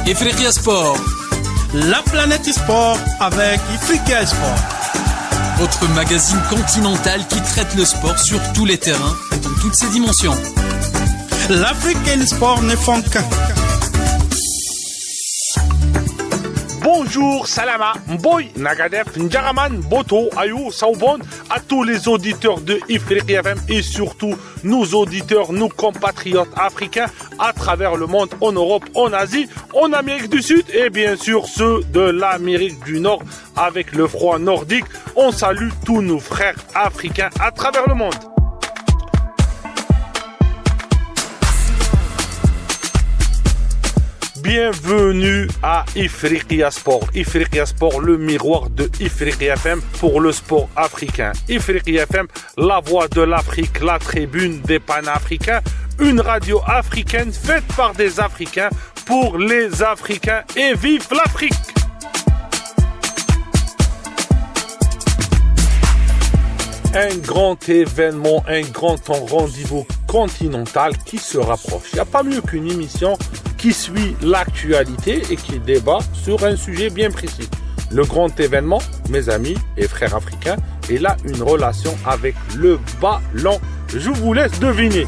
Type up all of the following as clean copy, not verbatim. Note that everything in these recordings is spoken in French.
Ifriqiya Sport. La planète sport avec Ifriqiya Sport. Votre magazine continental qui traite le sport sur tous les terrains et dans toutes ses dimensions. L'Afrique et le sport ne font qu'un. Bonjour, Salama, Mboy, Nagadef, Ndjaraman, Boto, Ayou, Saoubon, à tous les auditeurs de Ifriqiya FM et surtout nos auditeurs, nos compatriotes africains à travers le monde, en Europe, en Asie, en Amérique du Sud et bien sûr ceux de l'Amérique du Nord avec le froid nordique. On salue tous nos frères africains à travers le monde. Bienvenue à Ifriqiya Sport. Ifriqiya Sport, le miroir de Ifriqiya FM pour le sport africain. Ifriqiya FM, la voix de l'Afrique, la tribune des panafricains. Une radio africaine faite par des Africains pour les Africains et vive l'Afrique! Un grand événement, un grand rendez-vous continental qui se rapproche. Il n'y a pas mieux qu'une émission qui suit l'actualité et qui débat sur un sujet bien précis. Le grand événement, mes amis et frères africains, est là une relation avec le ballon. Je vous laisse deviner.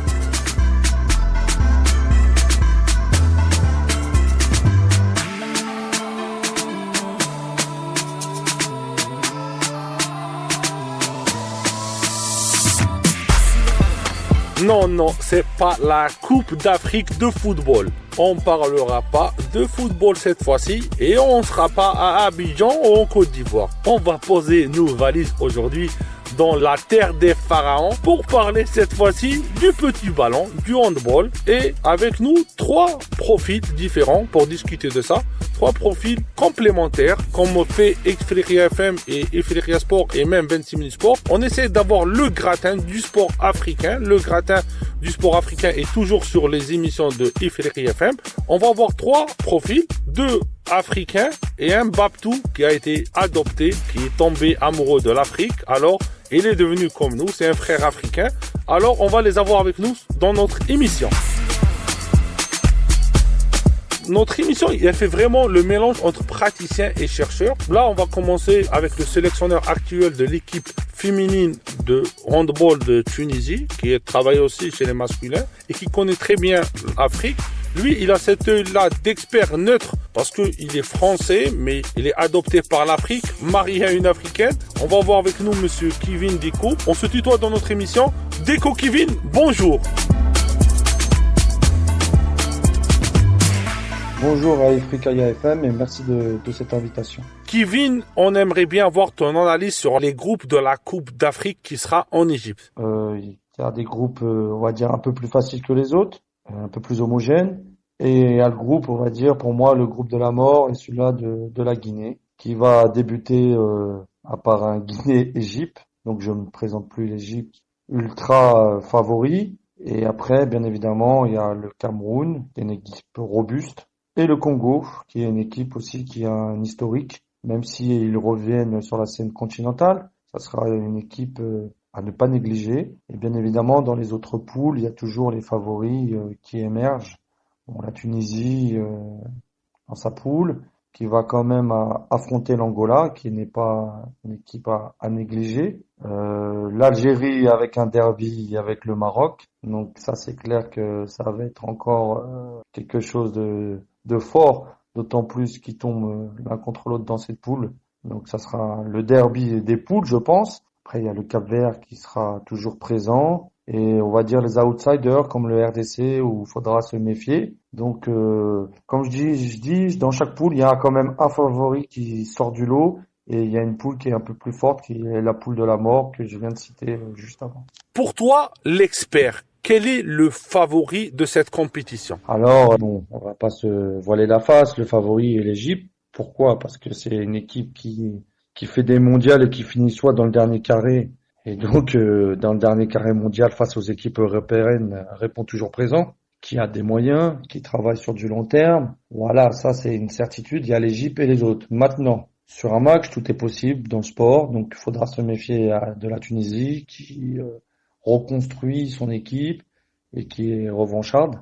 Non, c'est pas la Coupe d'Afrique de football. On parlera pas de football cette fois-ci et on sera pas à Abidjan ou en Côte d'Ivoire. On va poser nos valises aujourd'hui dans la terre des pharaons pour parler cette fois-ci du petit ballon, du handball et avec nous 3 profils différents pour discuter de ça. 3 profils complémentaires comme fait Ifriqiya FM et Ifriqiya Sport et même 26 minutes sport. On essaie d'avoir le gratin du sport africain. Le gratin du sport africain est toujours sur les émissions de Ifriqiya FM. On va avoir 3 profils, 2 africains et un Babtou qui a été adopté, qui est tombé amoureux de l'Afrique. Alors, il est devenu comme nous, c'est un frère africain. Alors, on va les avoir avec nous dans notre émission. Notre émission, elle fait vraiment le mélange entre praticiens et chercheurs. Là, on va commencer avec le sélectionneur actuel de l'équipe féminine de handball de Tunisie, qui travaille aussi chez les masculins et qui connaît très bien l'Afrique. Lui, il a cet œil-là d'expert neutre parce qu'il est français, mais il est adopté par l'Afrique, marié à une Africaine. On va voir avec nous monsieur Kevin Deko. On se tutoie dans notre émission. Deko Kevin, bonjour. Bonjour à Ifriqiya FM et merci de cette invitation. Kevin, on aimerait bien avoir ton analyse sur les groupes de la Coupe d'Afrique qui sera en Égypte. Il y a des groupes, on va dire, un peu plus faciles que les autres, un peu plus homogènes. Et il y a le groupe, on va dire, pour moi, le groupe de la mort et celui-là de la Guinée, qui va débuter à part un Guinée-Égypte. Donc je ne me présente plus l'Égypte ultra favori. Et après, bien évidemment, il y a le Cameroun, qui est une équipe robuste. Et le Congo, qui est une équipe aussi qui a un historique, même s'ils reviennent sur la scène continentale, ça sera une équipe à ne pas négliger. Et bien évidemment, dans les autres poules, il y a toujours les favoris qui émergent. Bon, la Tunisie dans sa poule, qui va quand même affronter l'Angola, qui n'est pas une équipe à négliger. L'Algérie avec un derby avec le Maroc. Donc ça, c'est clair que ça va être encore quelque chose de fort, d'autant plus qu'ils tombent l'un contre l'autre dans cette poule. Donc ça sera le derby des poules, je pense. Après, il y a le Cap-Vert qui sera toujours présent. Et on va dire les outsiders comme le RDC où il faudra se méfier. Donc, comme je dis, dans chaque poule, il y a quand même un favori qui sort du lot. Et il y a une poule qui est un peu plus forte, qui est la poule de la mort que je viens de citer juste avant. Pour toi, l'expert, quel est le favori de cette compétition? Alors, bon, on va pas se voiler la face. Le favori est l'Égypte. Pourquoi? Parce que c'est une équipe qui fait des mondiales et qui finit soit dans le dernier carré. Et donc, dans le dernier carré mondial, face aux équipes européennes, répond toujours présent, qui a des moyens, qui travaille sur du long terme. Voilà, ça c'est une certitude. Il y a l'Égypte et les autres. Maintenant, sur un match, tout est possible dans le sport. Donc, il faudra se méfier de la Tunisie qui reconstruit son équipe et qui est revancharde.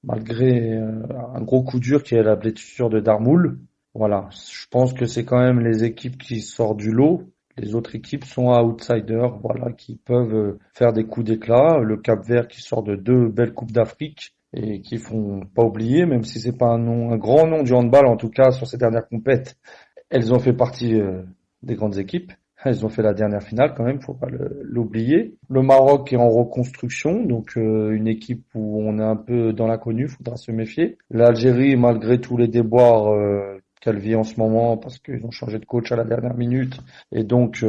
malgré un gros coup dur qui est la blessure de Darmoul. Voilà, je pense que c'est quand même les équipes qui sortent du lot. Les autres équipes sont outsiders, voilà, qui peuvent faire des coups d'éclat. Le Cap-Vert qui sort de 2 belles coupes d'Afrique et qui font pas oublier, même si c'est pas un grand nom du handball, en tout cas sur ces dernières compètes, elles ont fait partie des grandes équipes. Elles ont fait la dernière finale quand même, faut pas l'oublier. Le Maroc est en reconstruction, donc une équipe où on est un peu dans l'inconnu, faudra se méfier. L'Algérie, malgré tous les déboires qu'elle vit en ce moment, parce qu'ils ont changé de coach à la dernière minute, et donc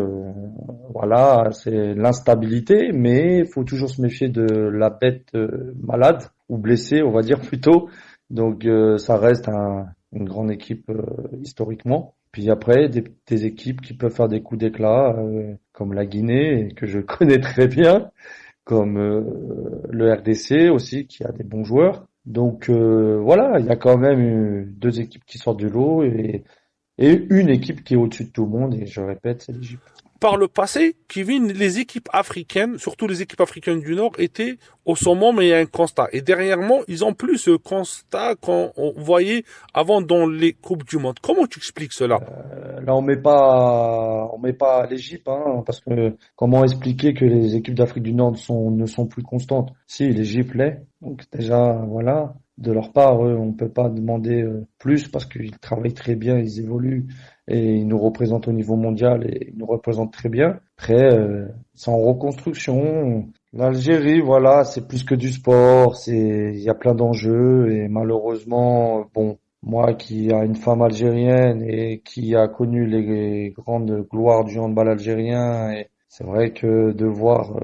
voilà, c'est l'instabilité, mais il faut toujours se méfier de la bête malade ou blessée, on va dire plutôt. Donc ça reste une grande équipe historiquement. Puis après, des équipes qui peuvent faire des coups d'éclat, comme la Guinée, que je connais très bien, comme le RDC aussi, qui a des bons joueurs. Donc voilà, il y a quand même 2 équipes qui sortent du lot et une équipe qui est au-dessus de tout le monde, et je répète, c'est l'Égypte. Par le passé, Kevin, les équipes africaines, surtout les équipes africaines du Nord, étaient au sommet, mais il y a un constat. Et dernièrement, ils ont plus ce constat qu'on voyait avant dans les Coupes du Monde. Comment tu expliques cela? Là, on met pas l'Égypte, hein, parce que comment expliquer que les équipes d'Afrique du Nord ne sont plus constantes? Si, l'Égypte l'est. Donc déjà, voilà. De leur part, eux, on peut pas demander plus parce qu'ils travaillent très bien, ils évoluent et ils nous représentent au niveau mondial et ils nous représentent très bien. Après, c'est en reconstruction. L'Algérie, voilà, c'est plus que du sport, il y a plein d'enjeux et malheureusement, bon, moi qui a une femme algérienne et qui a connu les grandes gloires du handball algérien, et c'est vrai que de voir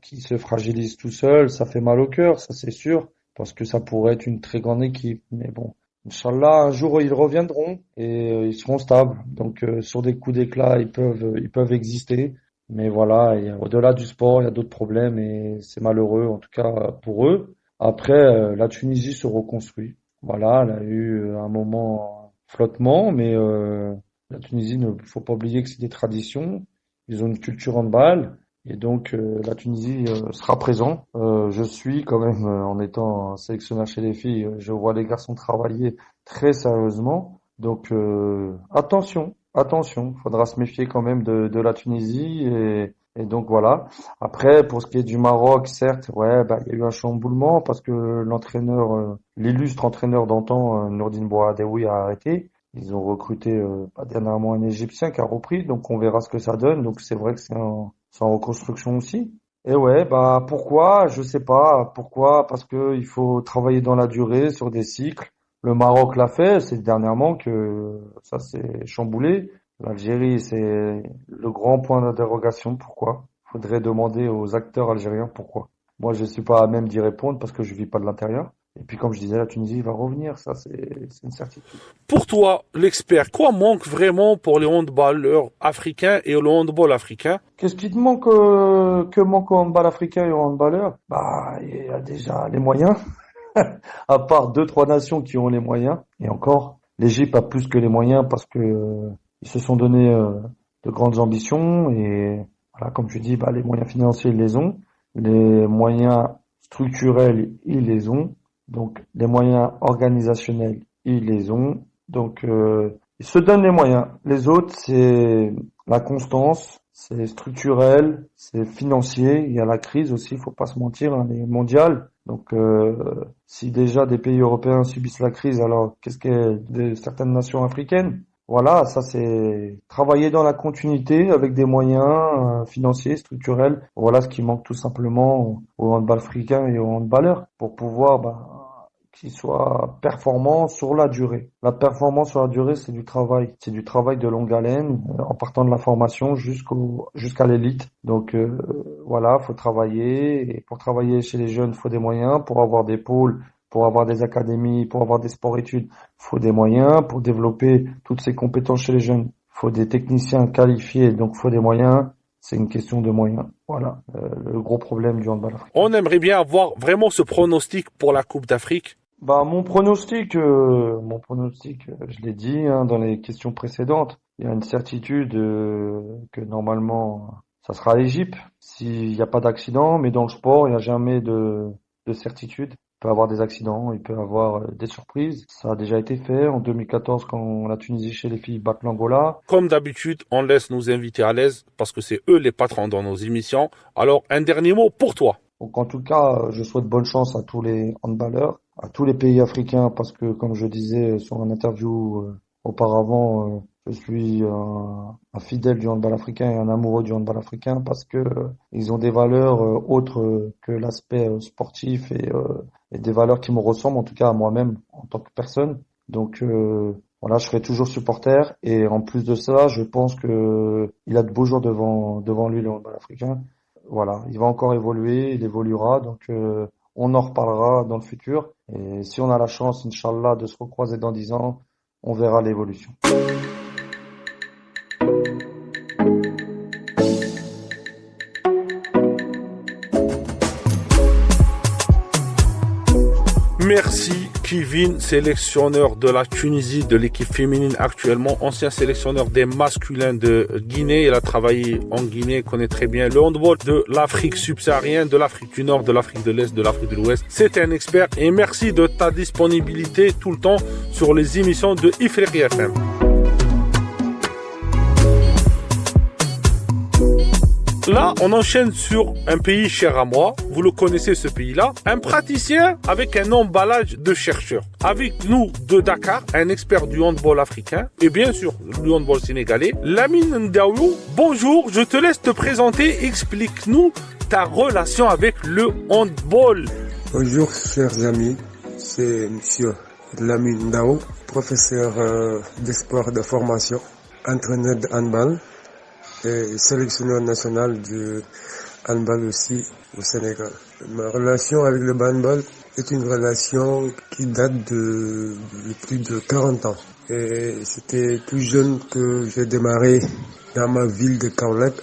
qu'il se fragilise tout seul, ça fait mal au cœur, ça c'est sûr, parce que ça pourrait être une très grande équipe. Mais bon, Inch'Allah, un jour ils reviendront et ils seront stables. Donc sur des coups d'éclat, ils peuvent exister. Mais voilà, au-delà du sport, il y a d'autres problèmes et c'est malheureux, en tout cas pour eux. Après, la Tunisie se reconstruit. Voilà, elle a eu un moment flottement, mais la Tunisie, ne faut pas oublier que c'est des traditions. Ils ont une culture handball. Et donc la Tunisie sera présent. Je suis quand même, en étant sélectionneur chez les filles, je vois les garçons travailler très sérieusement. Donc attention, faudra se méfier quand même de la Tunisie et donc voilà. Après, pour ce qui est du Maroc, certes, ouais, bah il y a eu un chamboulement parce que l'entraîneur, l'illustre entraîneur d'antan, Nourdine Bouadewi, a arrêté. Ils ont recruté dernièrement un Égyptien qui a repris, donc on verra ce que ça donne. Donc c'est vrai que c'est en reconstruction aussi. Et ouais, bah pourquoi? Je sais pas. Pourquoi? Parce que il faut travailler dans la durée, sur des cycles. Le Maroc l'a fait, c'est dernièrement que ça s'est chamboulé. L'Algérie, c'est le grand point d'interrogation. Pourquoi? Faudrait demander aux acteurs algériens pourquoi. Moi, je suis pas à même d'y répondre parce que je vis pas de l'intérieur. Et puis, comme je disais, la Tunisie va revenir. Ça, c'est une certitude. Pour toi, l'expert, quoi manque vraiment pour les handballeurs africains et le handball africain? Qu'est-ce qui te manque, que manque au handball africain et au handballeur? Bah, il y a déjà les moyens. À part 2, 3 nations qui ont les moyens. Et encore, l'Égypte a plus que les moyens parce que ils se sont donné de grandes ambitions et voilà, comme tu dis, bah les moyens financiers ils les ont, les moyens structurels ils les ont, donc les moyens organisationnels ils les ont, donc ils se donnent les moyens. Les autres c'est la constance, c'est structurel, c'est financier. Il y a la crise aussi, il faut pas se mentir, hein, les mondiales. Donc, si déjà des pays européens subissent la crise, alors qu'est-ce que de certaines nations africaines? Voilà, ça c'est travailler dans la continuité avec des moyens financiers, structurels. Voilà ce qui manque tout simplement au handball africain et aux handballeurs pour pouvoir qu'ils soient performants sur la durée. La performance sur la durée, c'est du travail. C'est du travail de longue haleine, en partant de la formation jusqu'à l'élite. Donc voilà, faut travailler. Et pour travailler chez les jeunes, faut des moyens. Pour avoir des pôles, pour avoir des académies, pour avoir des sports-études, faut des moyens. Pour développer toutes ces compétences chez les jeunes, faut des techniciens qualifiés, donc faut des moyens. C'est une question de moyens. Voilà, le gros problème du handball africain. On aimerait bien avoir vraiment ce pronostic pour la Coupe d'Afrique. Bah mon pronostic, je l'ai dit hein, dans les questions précédentes. Il y a une certitude que normalement ça sera l'Égypte s'il n'y a pas d'accident, mais dans le sport il n'y a jamais de certitude. peut avoir des accidents, il peut avoir des surprises. Ça a déjà été fait en 2014 quand la Tunisie chez les filles bat l'Angola. Comme d'habitude, on laisse nos invités à l'aise parce que c'est eux les patrons dans nos émissions. Alors, un dernier mot pour toi. Donc en tout cas, je souhaite bonne chance à tous les handballeurs, à tous les pays africains parce que comme je disais sur une interview auparavant, je suis un fidèle du handball africain et un amoureux du handball africain parce que ils ont des valeurs autres que l'aspect sportif et des valeurs qui me ressemblent en tout cas à moi-même en tant que personne. Donc voilà, je serai toujours supporter et en plus de ça, je pense que il a de beaux jours devant lui le handball africain. Voilà, il va encore évoluer, il évoluera, donc on en reparlera dans le futur. Et si on a la chance, Inch'Allah, de se recroiser dans 10 ans, on verra l'évolution. Merci Kevin, sélectionneur de la Tunisie, de l'équipe féminine actuellement, ancien sélectionneur des masculins de Guinée. Il a travaillé en Guinée, connaît très bien le handball de l'Afrique subsaharienne, de l'Afrique du Nord, de l'Afrique de l'Est, de l'Afrique de l'Ouest. C'est un expert et merci de ta disponibilité tout le temps sur les émissions de Ifriqi FM. Là, on enchaîne sur un pays cher à moi. Vous le connaissez, ce pays-là. Un praticien avec un emballage de chercheurs. Avec nous de Dakar, un expert du handball africain et bien sûr du handball sénégalais, Lamine Ndaoulou. Bonjour, je te laisse te présenter. Explique-nous ta relation avec le handball. Bonjour, chers amis. C'est monsieur Lamine Ndaoulou, professeur de sport de formation, entraîneur de handball et sélectionneur national du handball aussi au Sénégal. Ma relation avec le handball est une relation qui date de plus de 40 ans. Et c'était tout jeune que j'ai démarré dans ma ville de Kaolack,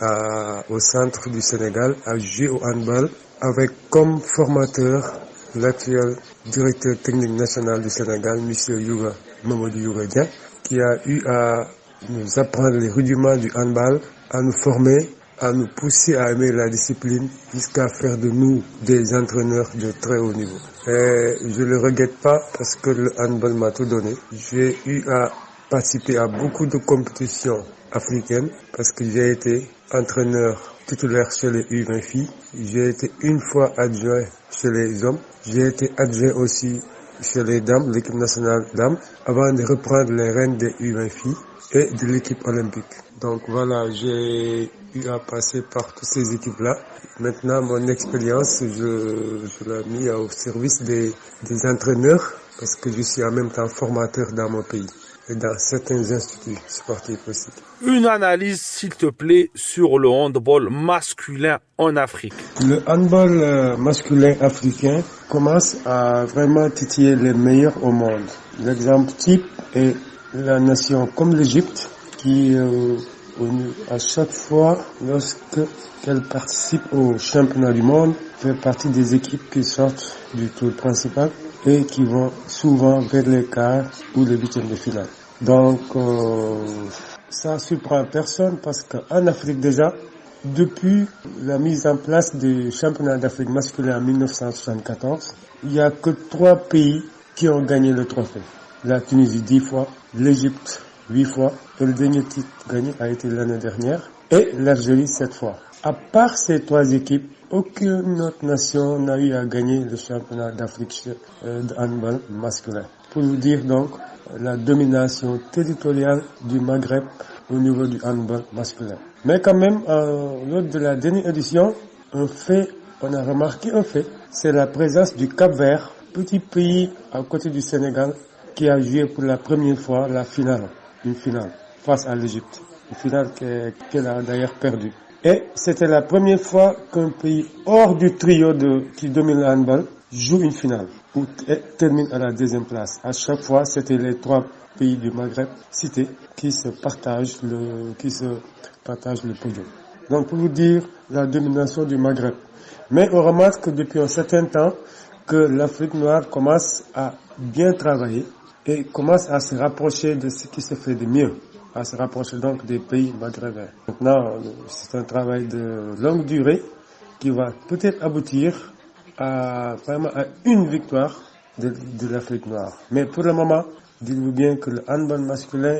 au centre du Sénégal, à jouer au handball avec comme formateur l'actuel directeur technique national du Sénégal, monsieur Youga, Mamadou Youga Dieng, qui a eu à nous apprendre les rudiments du handball, à nous former, à nous pousser à aimer la discipline jusqu'à faire de nous des entraîneurs de très haut niveau. Et je le regrette pas parce que le handball m'a tout donné. J'ai eu à participer à beaucoup de compétitions africaines parce que j'ai été entraîneur titulaire chez les U20 filles. J'ai été une fois adjoint chez les hommes. J'ai été adjoint aussi chez les dames, l'équipe nationale dames, avant de reprendre les rênes des U20 filles et de l'équipe olympique. Donc voilà, j'ai eu à passer par toutes ces équipes-là. Maintenant, mon expérience, je l'ai mis au service des entraîneurs parce que je suis en même temps formateur dans mon pays et dans certains instituts sportifs aussi. Une analyse, s'il te plaît, sur le handball masculin en Afrique. Le handball masculin africain commence à vraiment titiller les meilleurs au monde. L'exemple type est la nation comme l'Égypte qui à chaque fois lorsque qu'elle participe au championnat du monde fait partie des équipes qui sortent du tour principal et qui vont souvent vers les quarts ou les huitièmes de finale. Donc ça surprend personne parce qu'en Afrique déjà, depuis la mise en place du championnat d'Afrique masculin en 1974, il n'y a que 3 pays qui ont gagné le trophée. La Tunisie 10 fois, l'Égypte 8 fois, et le dernier titre gagné a été l'année dernière, et l'Algérie 7 fois. À part ces 3 équipes, aucune autre nation n'a eu à gagner le championnat d'Afrique de handball masculin. Pour vous dire donc la domination territoriale du Maghreb au niveau du handball masculin. Mais quand même, lors de la dernière édition, on a remarqué un fait, c'est la présence du Cap-Vert, petit pays à côté du Sénégal, qui a joué pour la première fois une finale face à l'Égypte. Une finale qu'elle a d'ailleurs perdue. Et c'était la première fois qu'un pays hors du trio qui domine le handball joue une finale ou termine à la 2e place. À chaque fois, c'était les 3 pays du Maghreb cités qui se partagent le podium. Donc pour vous dire la domination du Maghreb. Mais on remarque que depuis un certain temps que l'Afrique noire commence à bien travailler et commence à se rapprocher de ce qui se fait de mieux, à se rapprocher donc des pays maghrébins. Maintenant, c'est un travail de longue durée qui va peut-être aboutir vraiment à une victoire de l'Afrique noire. Mais pour le moment, dites-vous bien que le handball masculin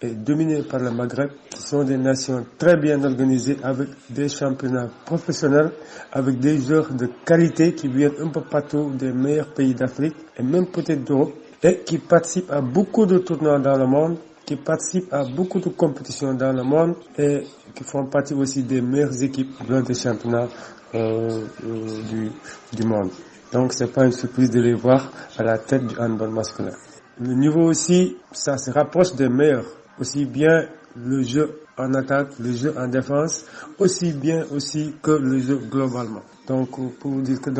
est dominé par le Maghreb, qui sont des nations très bien organisées avec des championnats professionnels, avec des joueurs de qualité qui viennent un peu partout des meilleurs pays d'Afrique et même peut-être d'Europe, et qui participent à beaucoup de tournois dans le monde, qui participent à beaucoup de compétitions dans le monde et qui font partie aussi des meilleures équipes lors des championnats du monde. Donc c'est pas une surprise de les voir à la tête du handball masculin. Le niveau aussi, ça se rapproche des meilleurs. Aussi bien le jeu en attaque, le jeu en défense, aussi bien aussi que le jeu globalement. Donc pour vous dire que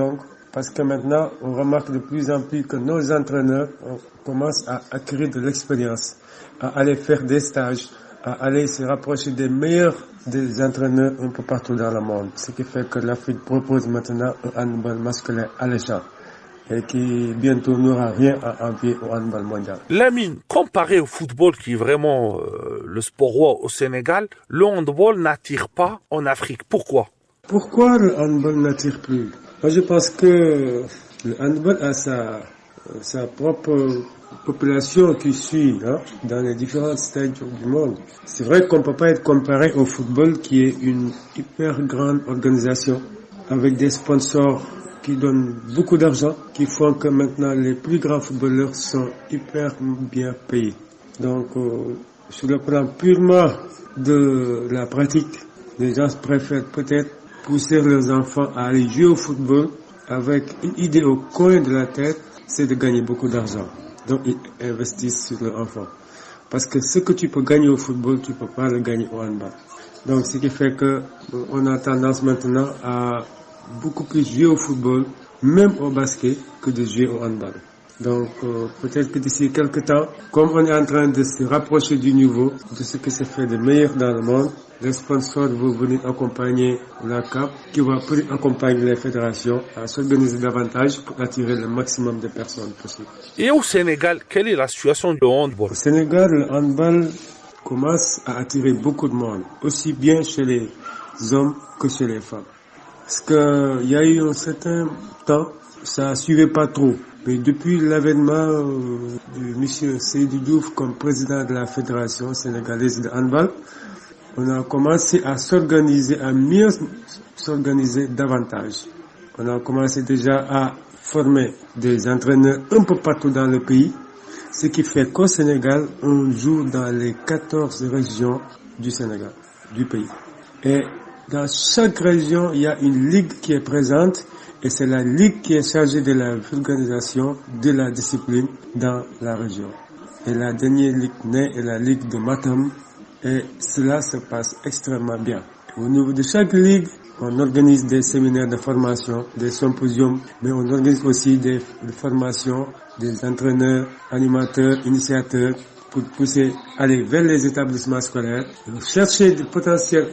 parce que maintenant on remarque de plus en plus que nos entraîneurs commencent à acquérir de l'expérience, à aller faire des stages, à aller se rapprocher des meilleurs des entraîneurs un peu partout dans le monde. Ce qui fait que l'Afrique propose maintenant un handball masculin alléchant et qui bientôt n'aura rien à envier au handball mondial. Lamine, comparé au football qui est vraiment le sport roi au Sénégal, le handball n'attire pas en Afrique. Pourquoi le handball n'attire plus? Moi je pense que le handball a sa propre population qui suit dans les différentes stades du monde. C'est vrai qu'on ne peut pas être comparé au football qui est une hyper grande organisation avec des sponsors qui donnent beaucoup d'argent, qui font que maintenant les plus grands footballeurs sont hyper bien payés. Donc sur le plan purement de la pratique, les gens préfèrent peut-être pousser leurs enfants à aller jouer au football avec une idée au coin de la tête, c'est de gagner beaucoup d'argent. Donc ils investissent sur leur enfant. Parce que ce que tu peux gagner au football, tu peux pas le gagner au handball. Donc ce qui fait que on a tendance maintenant à beaucoup plus jouer au football, même au basket, que de jouer au handball. Donc peut-être que d'ici quelques temps, comme on est en train de se rapprocher du niveau, de ce qui se fait de meilleur dans le monde, les sponsors vont venir accompagner la CAF, qui va accompagner les fédérations à s'organiser davantage pour attirer le maximum de personnes possible. Et au Sénégal, quelle est la situation du handball? Au Sénégal, le handball commence à attirer beaucoup de monde, aussi bien chez les hommes que chez les femmes. Parce qu'il y a eu un certain temps, ça suivait pas trop. Mais depuis l'avènement de M. Seydou Diouf comme président de la Fédération sénégalaise de handball, on a commencé à s'organiser, à mieux s'organiser davantage. On a commencé déjà à former des entraîneurs un peu partout dans le pays, ce qui fait qu'au Sénégal, on joue dans les 14 régions du Sénégal, du pays. Et dans chaque région, il y a une ligue qui est présente et c'est la ligue qui est chargée de la vulgarisation de la discipline dans la région. Et la dernière ligue née est la ligue de Matam et cela se passe extrêmement bien. Au niveau de chaque ligue, on organise des séminaires de formation, des symposiums, mais on organise aussi des formations des entraîneurs, animateurs, initiateurs pour pousser, aller vers les établissements scolaires, chercher des potentiels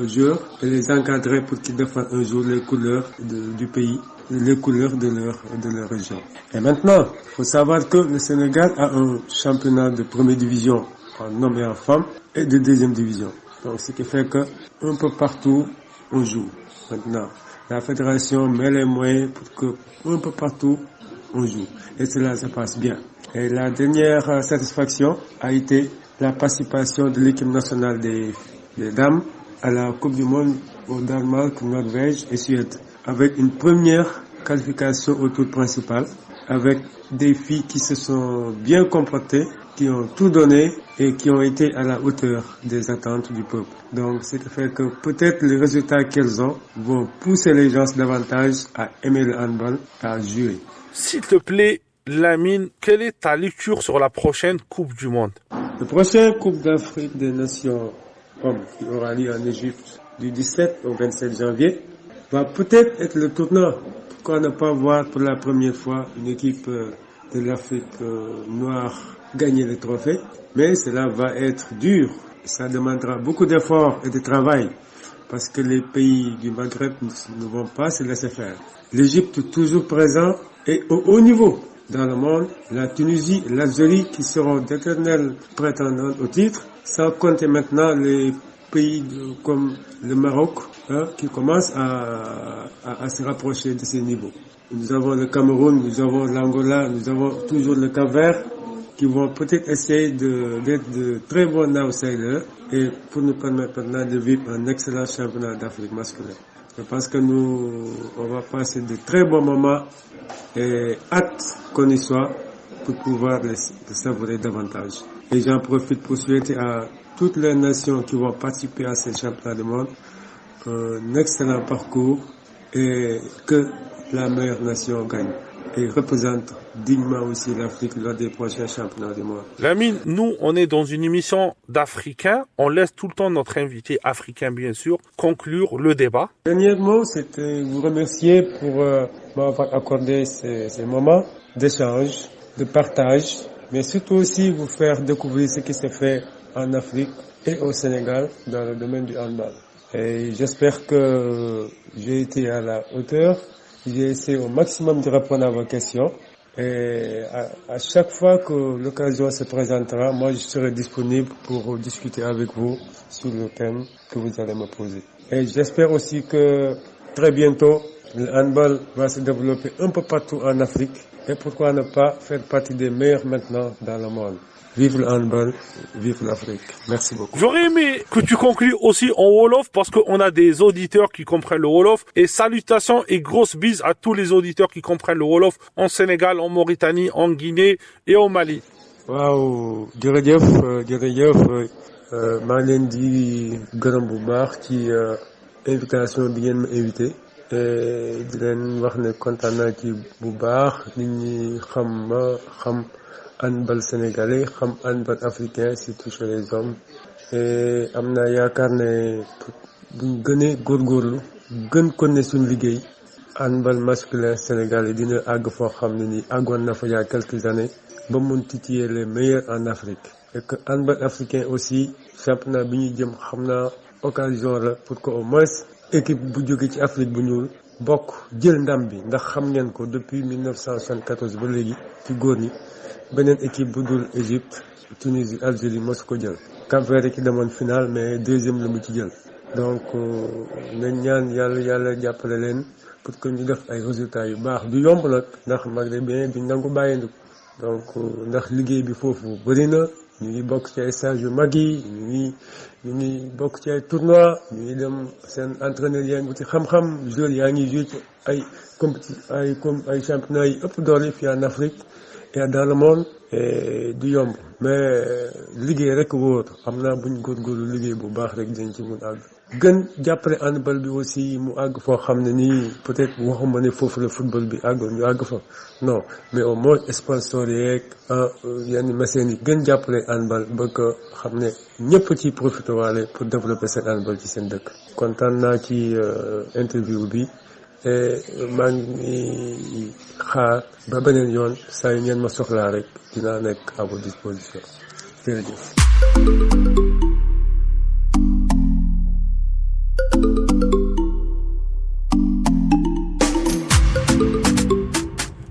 joueurs et les encadrer pour qu'ils défendent un jour les couleurs du pays, les couleurs de leur région. Et maintenant, il faut savoir que le Sénégal a un championnat de première division en hommes et en femmes et de deuxième division. Donc, ce qui fait que un peu partout, on joue. Maintenant, la fédération met les moyens pour que un peu partout, on joue. Et cela se passe bien. Et la dernière satisfaction a été la participation de l'équipe nationale des dames à la Coupe du Monde au Danemark, Norvège et Suède, avec une première qualification au tour principal, avec des filles qui se sont bien comportées, qui ont tout donné et qui ont été à la hauteur des attentes du peuple. Donc, ce qui fait que peut-être les résultats qu'elles ont vont pousser les gens davantage à aimer le handball, à jouer. S'il te plaît, Lamine, quelle est ta lecture sur la prochaine Coupe du Monde? La prochaine Coupe d'Afrique des Nations hommes qui aura lieu en Égypte du 17 au 27 janvier va peut-être être le tournant. Pourquoi ne pas voir pour la première fois une équipe de l'Afrique noire gagner le trophée? Mais cela va être dur. Ça demandera beaucoup d'efforts et de travail parce que les pays du Maghreb ne vont pas se laisser faire. L'Égypte toujours présent et au haut niveau dans le monde, la Tunisie, l'Algérie qui seront d'éternels prétendants au titre, sans compter maintenant les pays comme le Maroc qui commencent à à se rapprocher de ces niveaux. Nous avons le Cameroun, nous avons l'Angola, nous avons toujours le Cap-Vert qui vont peut-être essayer d'être de très bons outsiders et pour nous permettre maintenant de vivre un excellent championnat d'Afrique masculin. Je pense que on va passer de très bons moments et hâte qu'on y soit pour pouvoir les savourer davantage. Et j'en profite pour souhaiter à toutes les nations qui vont participer à ces championnats du monde un excellent parcours et que la meilleure nation gagne et représente dignement aussi l'Afrique lors des prochains championnats du monde. Lamine, nous, on est dans une émission d'Africains. On laisse tout le temps notre invité africain, bien sûr, conclure le débat. Dernier mot, c'est vous remercier pour m'avoir accordé ces moments d'échange, de partage, mais surtout aussi vous faire découvrir ce qui s'est fait en Afrique et au Sénégal dans le domaine du handball. Et j'espère que j'ai été à la hauteur. J'ai essayé au maximum de répondre à vos questions. Et à chaque fois que l'occasion se présentera, moi je serai disponible pour discuter avec vous sur le thème que vous allez me poser. Et j'espère aussi que très bientôt, le handball va se développer un peu partout en Afrique. Et pourquoi ne pas faire partie des meilleurs maintenant dans le monde. Vive le handball, vive l'Afrique. Merci beaucoup. J'aurais aimé que tu conclues aussi en Wolof parce qu'on a des auditeurs qui comprennent le Wolof. Et salutations et grosses bises à tous les auditeurs qui comprennent le Wolof en Sénégal, en Mauritanie, en Guinée et au Mali. Waaw jërëjëf maa ngi leen di gërëm bu baax ci invitation bi ngeen ma invité et di leen wax ne kontaan naa ci bu baax nit ñi xam handball sénégalais xam handball africain surtout chez les hommes et am naa yaakaar ne buñ gënee góorgóorlu gën ko ne suñ liggéey handball masculin sénégalais dina àgg foo xam ne ni àggoon na fa il y a quelques années ba mun titiller les meilleurs en Afrique et que handball africain aussi championnat bi ñuy jëm xam naa occasion la pour que au moins équipe bu jóge ci Afrique bu ñuul bokk jël ndam bi ndax xam ngeen ko depuis 1974 ba léegi ci góor ñi beneen équipe bu dul Égypte Tunisie Algérie mosu ko jël Cap-Vert ki demoon finale mais deuxième la mu ci jël donc nañ ñaan yàlla jàppale leen pour que ñu def ay résultats yu baax du yomb nag ndax maghrébin bi nangu bàyyindu donc ndax liggéey bi foofu bëri na ñu ngi bokk ci ay stage yu mag yi ñu ngi bokk ci ay tournois ñu ngi dem seen entraîneur yaa ngi ci xam-xam joueurs yaa ngi joué ci ay championnats yi ëpp doole fii en Afrique et dans le monde du yomb mais liggéey rek wóor xam naa buñ góorgóorlu liggéey bu baax rek dañ ci mun àgg gën jàppale handball bi aussi mu àgg foo xam ne nii peut-être waxuma ne foofu la football bi àgg ñu àgg fa non mais au moins sponsor yeeg yenn mécènes yi gën jàppale handball ba ko xam ne ñëpp ci profité waale pour développer seen handball ci seen dëkk kontaan naa ci interview bi et maa ngi xaar ba beneen yoon saa yu ngeen ma soxlaa rek dinaa nekk à votre disposition jërëjëf.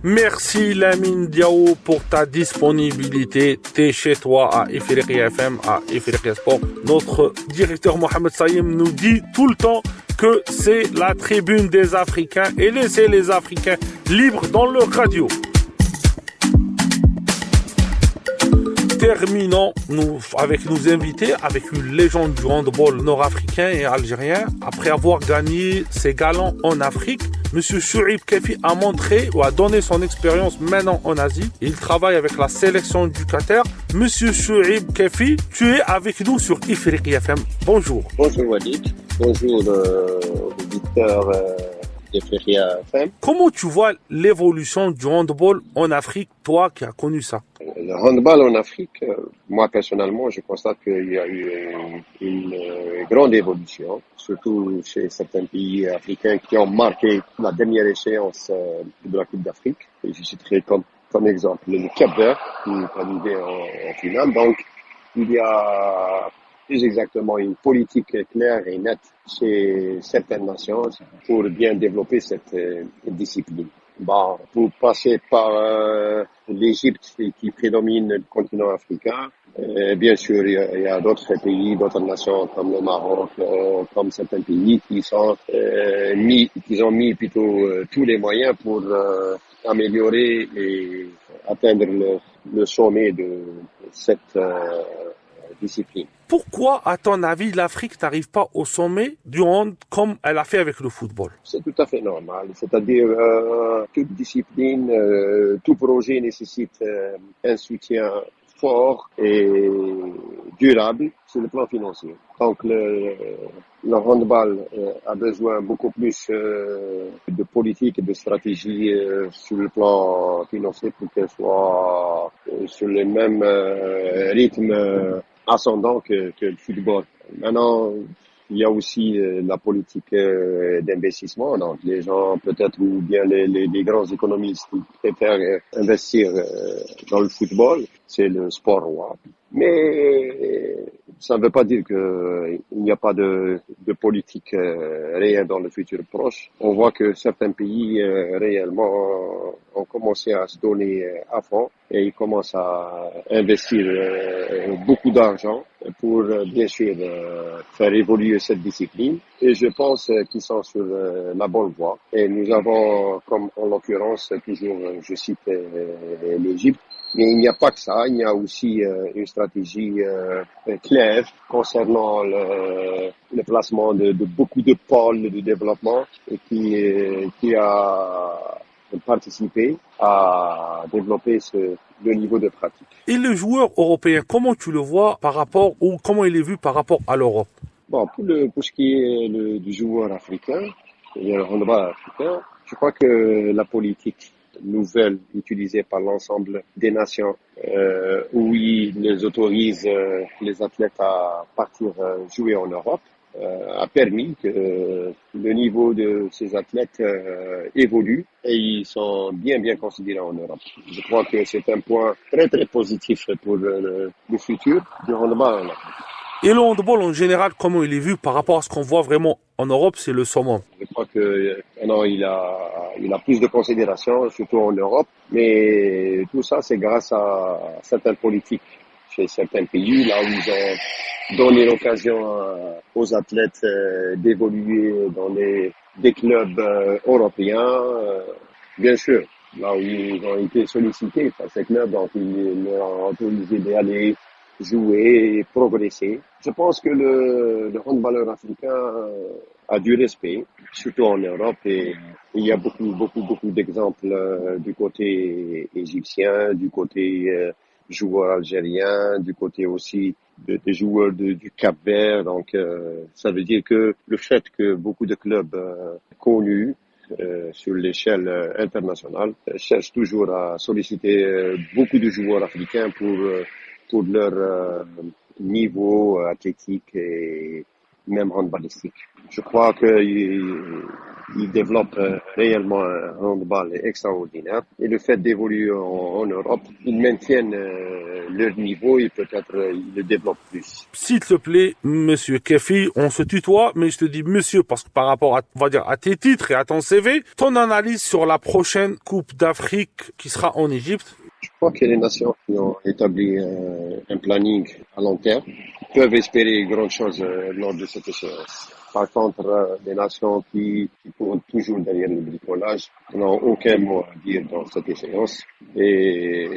Merci Lamine Diao pour ta disponibilité. T'es chez toi à Ifriqiya FM, à Ifriqiya Sport. Notre directeur Mohamed Saïm nous dit tout le temps que c'est la tribune des Africains et laissez les Africains libres dans leur radio. Terminons avec nos invités, avec une légende du handball nord-africain et algérien. Après avoir gagné ses galons en Afrique, Monsieur Chouaib Keffi a montré ou a donné son expérience maintenant en Asie. Il travaille avec la sélection du Qatar. Monsieur Chouaib Keffi, tu es avec nous sur Ifriqiya FM. Bonjour. Bonjour Walid. Bonjour auditeurs d'Ifriqiya FM. Comment tu vois l'évolution du handball en Afrique, toi qui as connu ça? Le handball en Afrique, moi personnellement, je constate qu'il y a eu une grande évolution, surtout chez certains pays africains qui ont marqué la dernière échéance de la Coupe d'Afrique. Et je citerai comme exemple le Cap-Vert qui est arrivé en finale. Donc, il y a plus exactement une politique claire et nette chez certaines nations pour bien développer cette discipline. Pour passer par l'Égypte qui prédomine le continent africain, Et bien sûr, il y a d'autres pays, d'autres nations comme le Maroc, comme certains pays qui ont mis plutôt tous les moyens pour améliorer et atteindre le sommet de cette discipline. Pourquoi, à ton avis, l'Afrique n'arrive pas au sommet du monde comme elle a fait avec le football? C'est tout à fait normal. C'est-à-dire, toute discipline, tout projet nécessite un soutien fort et durable sur le plan financier. Donc, le handball a besoin beaucoup plus de politique et de stratégie sur le plan financier pour qu'elle soit sur le même rythme ascendant que le football. Maintenant, il y a aussi la politique d'investissement. Donc, les gens, peut-être, ou bien les grands économistes qui préfèrent investir dans le football. C'est le sport roi. Mais ça ne veut pas dire qu'il n'y a pas de politique réelle dans le futur proche. On voit que certains pays réellement ont commencé à se donner à fond et ils commencent à investir beaucoup d'argent pour bien sûr faire évoluer cette discipline. Et je pense qu'ils sont sur la bonne voie. Et nous avons, comme en l'occurrence, toujours, je cite l'Égypte, mais il n'y a pas que ça, il y a aussi une stratégie claire concernant le placement de beaucoup de pôles de développement et qui a participé à développer le niveau de pratique. Et le joueur européen, comment tu le vois par rapport, ou comment il est vu par rapport à l'Europe? Bon, pour ce qui est du joueur africain, le handball africain, je crois que la politique nouvelle utilisée par l'ensemble des nations où ils les autorisent les athlètes à partir jouer en Europe a permis que le niveau de ces athlètes évolue et ils sont bien considérés en Europe. Je crois que c'est un point très positif pour le futur du handball en Afrique. Et le handball en général, comment il est vu par rapport à ce qu'on voit vraiment en Europe, c'est le summum. Je crois que maintenant il a plus de considération, surtout en Europe, mais tout ça c'est grâce à certaines politiques chez certains pays, là où ils ont donné l'occasion aux athlètes d'évoluer dans des clubs européens, bien sûr, là où ils ont été sollicités par ces clubs, donc ils leur ont autorisé d'aller jouer et progresser. Je pense que le handballeur africain a du respect, surtout en Europe, et il y a beaucoup d'exemples du côté égyptien, du côté joueurs algériens, du côté aussi des joueurs du Cap-Vert. Donc, ça veut dire que le fait que beaucoup de clubs connus sur l'échelle internationale cherchent toujours à solliciter beaucoup de joueurs africains pour leur niveau athlétique et même handballistique. Je crois qu'ils développent réellement un handball extraordinaire et le fait d'évoluer en Europe, ils maintiennent leur niveau et peut-être ils le développent plus. S'il te plaît, monsieur Kefi, on se tutoie, mais je te dis monsieur parce que par rapport à, on va dire, à tes titres et à ton CV, ton analyse sur la prochaine Coupe d'Afrique qui sera en Égypte. Je crois que les nations qui ont établi un planning à long terme peuvent espérer grandes choses lors de cette échéance. Par contre, les nations qui courent toujours derrière le bricolage n'ont aucun mot à dire dans cette échéance. Et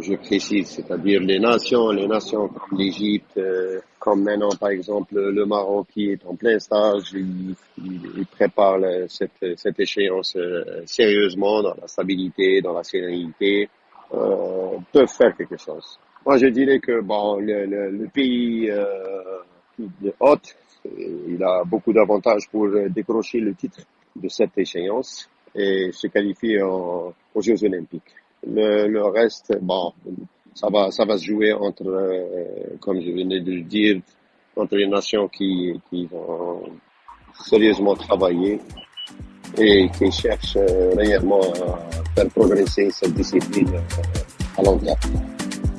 je précise, c'est-à-dire les nations comme l'Égypte, comme maintenant par exemple le Maroc qui est en plein stage, ils préparent cette échéance sérieusement, dans la stabilité, dans la sérénité. Peuvent faire quelque chose. Moi, je dirais que le pays de hôte, il a beaucoup d'avantages pour décrocher le titre de cette échéance et se qualifier aux Jeux Olympiques. Le reste, ça va se jouer entre, comme je venais de le dire, entre les nations qui vont sérieusement travailler et qui cherchent réellement à faire progresser cette discipline à long terme.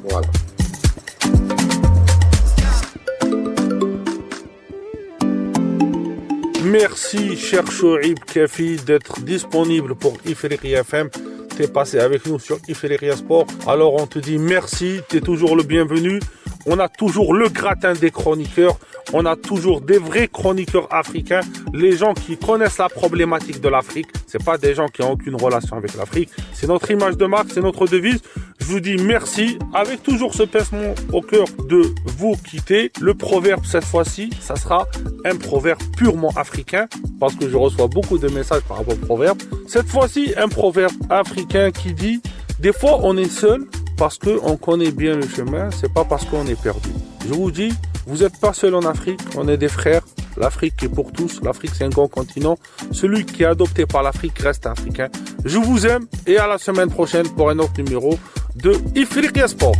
Voilà. Merci, cher Chouaib Kafi, d'être disponible pour Ifriqiya FM. T'es passé avec nous sur Ifriqiya Sport. Alors, on te dit merci, t'es toujours le bienvenu. On a toujours le gratin des chroniqueurs. On a toujours des vrais chroniqueurs africains. Les gens qui connaissent la problématique de l'Afrique. C'est pas des gens qui ont aucune relation avec l'Afrique. C'est notre image de marque, c'est notre devise. Je vous dis merci. Avec toujours ce pincement au cœur de vous quitter. Le proverbe cette fois-ci, ça sera un proverbe purement africain. Parce que je reçois beaucoup de messages par rapport au proverbe. Cette fois-ci, un proverbe africain qui dit: des fois on est seul parce qu'on connaît bien le chemin, c'est pas parce qu'on est perdu. Je vous dis, vous n'êtes pas seul en Afrique, on est des frères. L'Afrique est pour tous, l'Afrique c'est un grand continent. Celui qui est adopté par l'Afrique reste africain. Je vous aime et à la semaine prochaine pour un autre numéro de Ifriqiya Sport.